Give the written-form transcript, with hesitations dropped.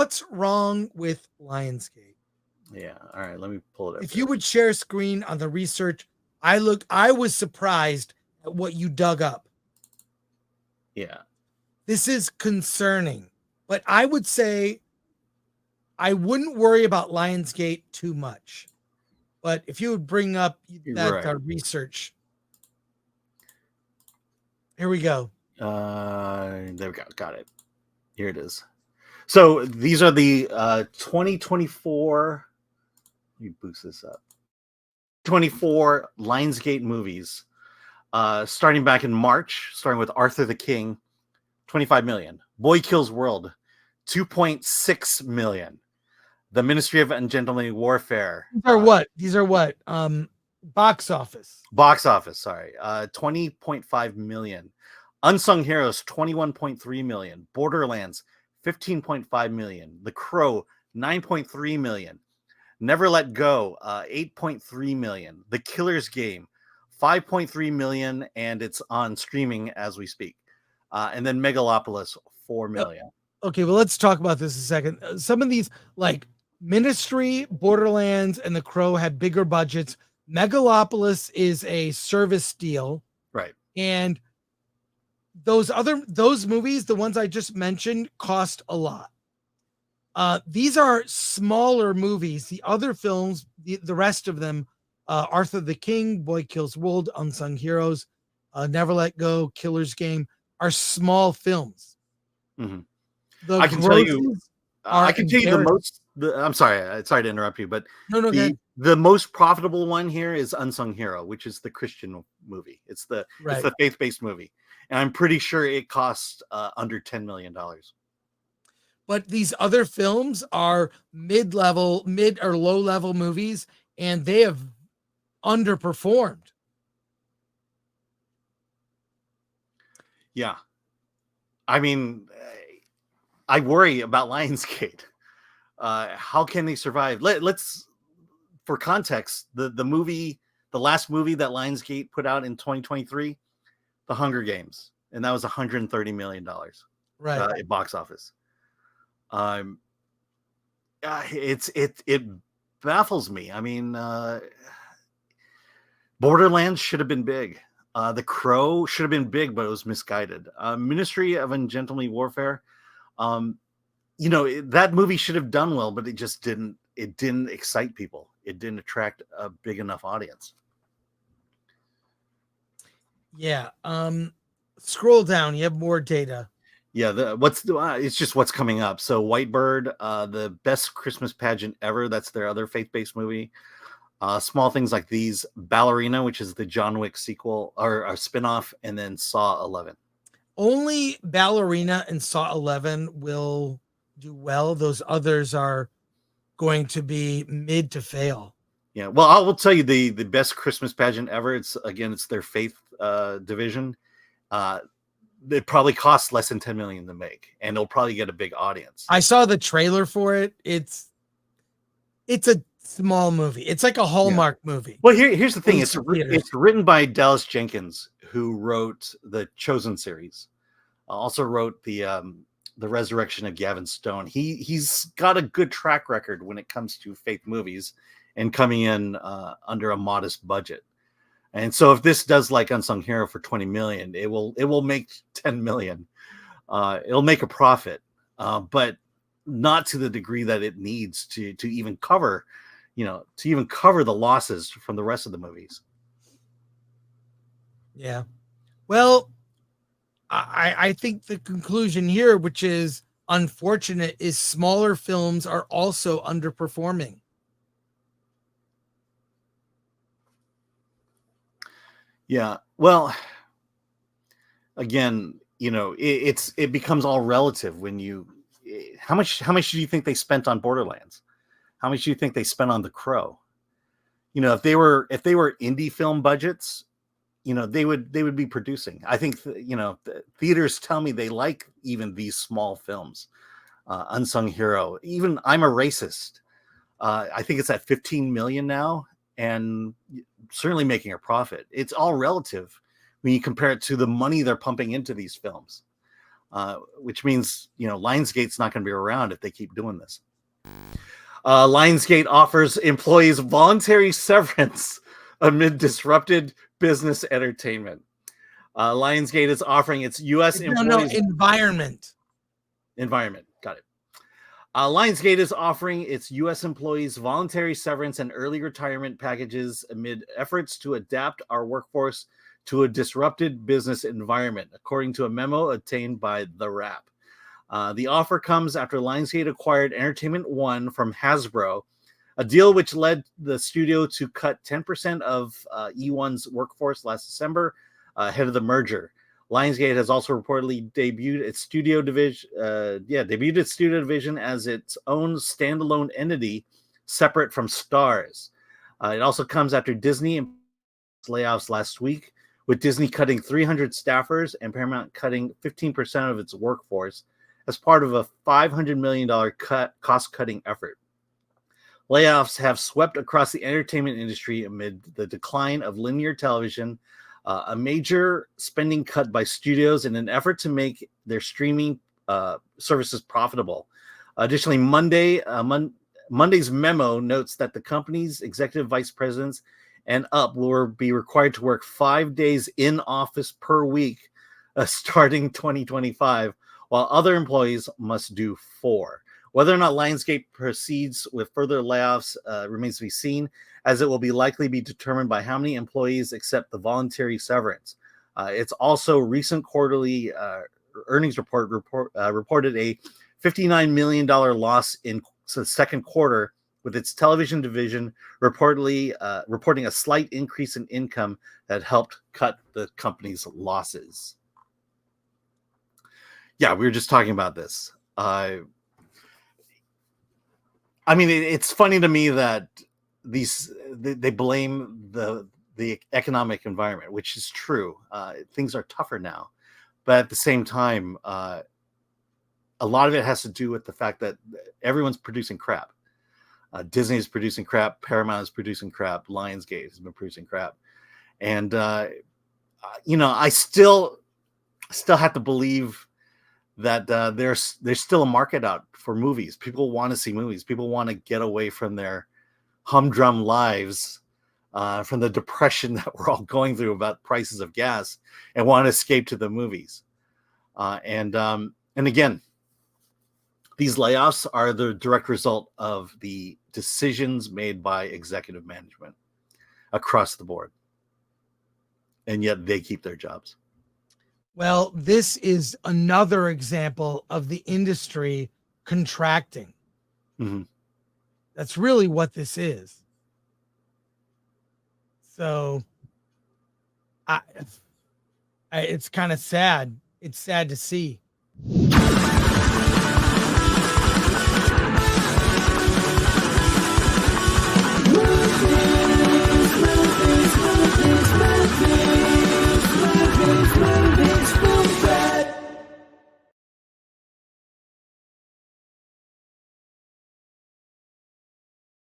what's wrong with Lionsgate? Yeah. All right. Let me pull it up. If you would share screen on the research, I was surprised at what you dug up. Yeah. This is concerning, but I would say I wouldn't worry about Lionsgate too much. But if you would bring up that Right. research, here we go. There we go. Got it. Here it is. So these are the 2024. Let me boost this up. 24 Lionsgate movies, starting back in March, starting with Arthur the King, 25 million. Boy Kills World, 2.6 million. The Ministry of Ungentlemanly Warfare. These are what? Box office. Box office, sorry. 20.5 million. Unsung Heroes, 21.3 million. Borderlands, 15.5 million. The Crow, 9.3 million. Never Let Go, 8.3 million. The Killer's Game, 5.3 million, and it's on streaming as we speak. And then Megalopolis, 4 million. Okay, well, let's talk about this a second. Some of these, like Ministry, Borderlands, and The Crow, had bigger budgets. Megalopolis is a service deal, right? And those movies, the ones I just mentioned, cost a lot. These are smaller movies. The other films, the rest of them, Arthur the King, Boy Kills World, Unsung Heroes, Never Let Go, Killer's Game, are small films. Mm-hmm. I can tell you the most. I'm sorry to interrupt you, but the most profitable one here is Unsung Hero, which is the Christian movie. It's the faith-based movie, and I'm pretty sure it costs under $10 million. But these other films are mid or low level movies, and they have underperformed. Yeah. I mean, I worry about Lionsgate. How can they survive? Let's, for context, the last movie that Lionsgate put out in 2023, The Hunger Games, and that was $130 million, right? At box office. It baffles me. I mean, Borderlands should have been big. The Crow should have been big, but it was misguided. Ministry of Ungentlemanly Warfare, that movie should have done well, but it just didn't. It didn't excite people. It didn't attract a big enough audience. Yeah. Scroll down. You have more data. Yeah. It's just what's coming up. So Whitebird, the best Christmas pageant ever. That's their other faith-based movie. Small things like these, Ballerina, which is the John Wick sequel or a spinoff, and then Saw 11. Only Ballerina and Saw 11 will do well. Those others are going to be mid to fail. Yeah, well, I will tell you the best Christmas pageant ever. It's their faith division. It probably costs less than $10 million to make, and it'll probably get a big audience. I saw the trailer for it. It's a small movie. It's like a Hallmark movie. Well, here's the thing. It's written by Dallas Jenkins, who wrote the Chosen series. Also wrote the Resurrection of Gavin Stone. He's got a good track record when it comes to faith movies and coming in under a modest budget. And so if this does like Unsung Hero for 20 million, it will make 10 million. It'll make a profit, but not to the degree that it needs to even cover, the losses from the rest of the movies. Yeah. Well, I think the conclusion here, which is unfortunate, is smaller films are also underperforming. Yeah. Well, again, it becomes all relative when you. How much do you think they spent on Borderlands? How much do you think they spent on The Crow? If they were indie film budgets, they would be producing. I think the theaters tell me they like even these small films. Unsung Hero, even I'm a Racist. I think it's at 15 million now, and certainly making a profit. It's all relative when you compare it to the money they're pumping into these films. which means, Lionsgate's not going to be around if they keep doing this. Lionsgate offers employees voluntary severance amid disrupted business entertainment. Lionsgate is offering its U.S. employees... Environment. Got it. Lionsgate is offering its U.S. employees voluntary severance and early retirement packages amid efforts to adapt our workforce to a disrupted business environment, according to a memo obtained by The Wrap. The offer comes after Lionsgate acquired Entertainment One from Hasbro, a deal which led the studio to cut 10% of E1's workforce last December ahead of the merger. Lionsgate has also reportedly debuted its studio division as its own standalone entity, separate from Starz. It also comes after Disney layoffs last week, with Disney cutting 300 staffers and Paramount cutting 15% of its workforce as part of a $500 million cost-cutting effort. Layoffs have swept across the entertainment industry amid the decline of linear television, a major spending cut by studios in an effort to make their streaming services profitable. Additionally, Monday's memo notes that the company's executive vice presidents and up will be required to work 5 days in office per week starting 2025, while other employees must do 4. Whether or not Lionsgate proceeds with further layoffs remains to be seen, as it will likely be determined by how many employees accept the voluntary severance. It's also recent quarterly earnings reported a $59 million loss in the second quarter, with its television division reporting a slight increase in income that helped cut the company's losses. Yeah, we were just talking about this. It's funny to me that they blame the economic environment, which is true. Things are tougher now, but at the same time, a lot of it has to do with the fact that everyone's producing crap. Disney is producing crap. Paramount is producing crap. Lionsgate has been producing crap, and I still have to believe that there's still a market out for movies. People want to see movies. People want to get away from their humdrum lives, from the depression that we're all going through about prices of gas, and want to escape to the movies. And again, these layoffs are the direct result of the decisions made by executive management across the board. And yet they keep their jobs. Well, this is another example of the industry contracting. Mm-hmm. That's really what this is. So it's kind of sad. It's sad to see.